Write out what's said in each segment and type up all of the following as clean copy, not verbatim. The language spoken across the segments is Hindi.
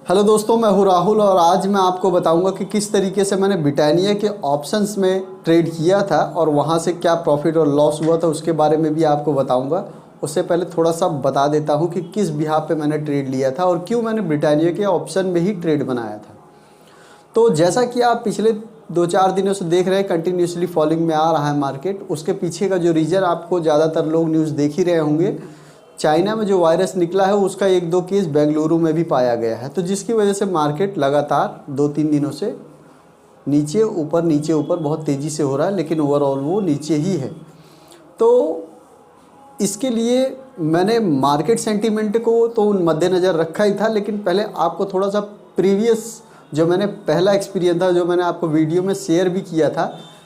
हेलो दोस्तों, मैं हूं राहुल और आज मैं आपको बताऊंगा कि किस तरीके से मैंने ब्रिटानिया के ऑप्शंस में ट्रेड किया था और वहां से क्या प्रॉफिट और लॉस हुआ था उसके बारे में भी आपको बताऊंगा। उससे पहले थोड़ा सा बता देता हूं कि किस बिहाफ पे मैंने ट्रेड लिया था और क्यों मैंने ब्रिटानिया के ऑप्शन में ही ट्रेड बनाया था। तो जैसा कि आप पिछले 2-4 दिनों से देख रहे हैं, कंटिन्यूसली फॉलिंग में आ रहा है मार्केट। उसके पीछे का जो रीज़न आपको ज़्यादातर लोग न्यूज़ देख ही रहे होंगे, चाइना में जो वायरस निकला है उसका 1-2 केस बेंगलुरु में भी पाया गया है। तो जिसकी वजह से मार्केट लगातार 2-3 दिनों से नीचे ऊपर बहुत तेज़ी से हो रहा है, लेकिन ओवरऑल वो नीचे ही है। तो इसके लिए मैंने मार्केट सेंटीमेंट को तो मद्देनज़र रखा ही था, लेकिन पहले आपको थोड़ा सा प्रीवियस जो मैंने पहला एक्सपीरियंस था, जो मैंने आपको वीडियो में शेयर भी किया था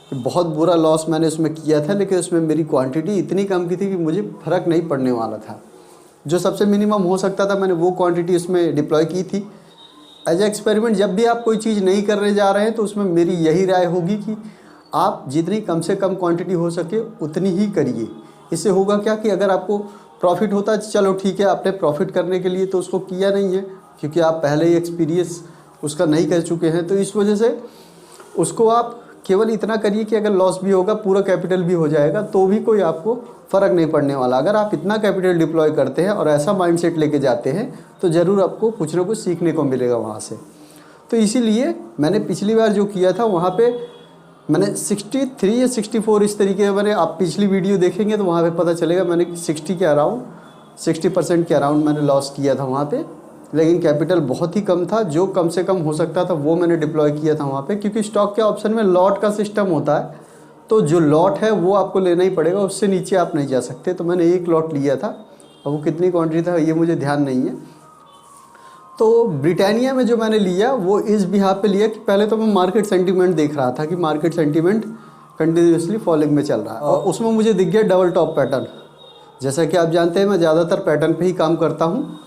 कि बहुत बुरा लॉस मैंने उसमें किया था, लेकिन उसमें मेरी क्वांटिटी इतनी कम की थी कि मुझे फ़र्क नहीं पड़ने वाला था। जो सबसे मिनिमम हो सकता था मैंने वो क्वांटिटी उसमें डिप्लॉय की थी एज ए एक्सपेरिमेंट। जब भी आप कोई चीज़ नहीं करने जा रहे हैं तो उसमें मेरी यही राय होगी कि आप जितनी कम से कम क्वांटिटी हो सके उतनी ही करिए। इससे होगा क्या कि अगर आपको प्रॉफिट होता है, चलो ठीक है, आपने प्रॉफिट करने के लिए तो उसको किया नहीं है क्योंकि आप पहले ही एक्सपीरियंस उसका नहीं कर चुके हैं, तो इस वजह से उसको आप केवल इतना करिए कि अगर लॉस भी होगा, पूरा कैपिटल भी हो जाएगा तो भी कोई आपको फ़र्क नहीं पड़ने वाला। अगर आप इतना कैपिटल डिप्लॉय करते हैं और ऐसा माइंडसेट लेके जाते हैं तो ज़रूर आपको कुछ ना कुछ सीखने को मिलेगा वहाँ से। तो इसीलिए मैंने पिछली बार जो किया था वहाँ पे मैंने 63 या 64 इस तरीके मैंने, आप पिछली वीडियो देखेंगे तो वहाँ पे पता चलेगा मैंने 60 के अराउंड 60% के अराउंड मैंने लॉस किया था वहाँ पे। लेकिन कैपिटल बहुत ही कम था, जो कम से कम हो सकता था वो मैंने डिप्लॉय किया था वहाँ पे, क्योंकि स्टॉक के ऑप्शन में लॉट का सिस्टम होता है। तो जो लॉट है वो आपको लेना ही पड़ेगा, उससे नीचे आप नहीं जा सकते। तो मैंने एक लॉट लिया था और वो कितनी क्वांटिटी था ये मुझे ध्यान नहीं है। तो ब्रिटानिया में जो मैंने लिया वो इस बिहाफ पे लिया कि पहले तो मैं मार्केट सेंटीमेंट देख रहा था कि मार्केट सेंटीमेंट कंटिन्यूसली फॉलिंग में चल रहा है और उसमें मुझे दिख गया डबल टॉप पैटर्न। जैसा कि आप जानते हैं मैं ज़्यादातर पैटर्न पे ही काम करता हूँ,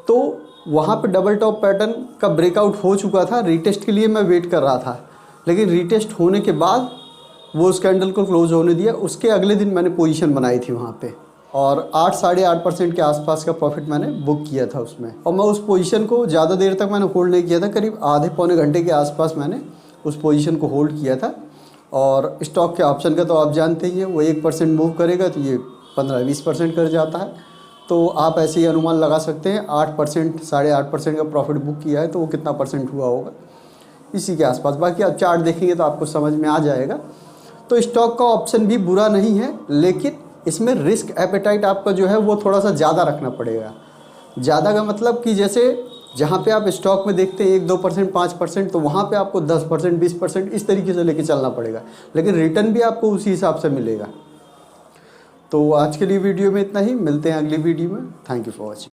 तो वहाँ पे डबल टॉप पैटर्न का ब्रेकआउट हो चुका था। रीटेस्ट के लिए मैं वेट कर रहा था, लेकिन रीटेस्ट होने के बाद वो उस कैंडल को क्लोज होने दिया। उसके अगले दिन मैंने पोजीशन बनाई थी वहाँ पे और 8-8.5% के आसपास का प्रॉफिट मैंने बुक किया था उसमें। और मैं उस पोजीशन को ज़्यादा देर तक मैंने होल्ड नहीं किया था, करीब आधे पौने घंटे के आसपास मैंने उस पोजीशन को होल्ड किया था। और स्टॉक के ऑप्शन का तो आप जानते ही हैं, वो 1% मूव करेगा तो ये 15-20% कर जाता है। तो आप ऐसे ही अनुमान लगा सकते हैं 8% 8.5% का प्रॉफिट बुक किया है तो वो कितना परसेंट हुआ होगा, इसी के आसपास। बाकी आप चार्ट देखेंगे तो आपको समझ में आ जाएगा। तो स्टॉक का ऑप्शन भी बुरा नहीं है, लेकिन इसमें रिस्क एपेटाइट आपका जो है वो थोड़ा सा ज़्यादा रखना पड़ेगा। ज़्यादा का मतलब कि जैसे जहाँ पे आप स्टॉक में देखते हैं 1-2%, 5%, तो वहाँ पे आपको 10%, 20% इस तरीके से लेके चलना पड़ेगा, लेकिन रिटर्न भी आपको उसी हिसाब से मिलेगा। तो आज के लिए वीडियो में इतना ही, मिलते हैं अगली वीडियो में। Thank you for watching.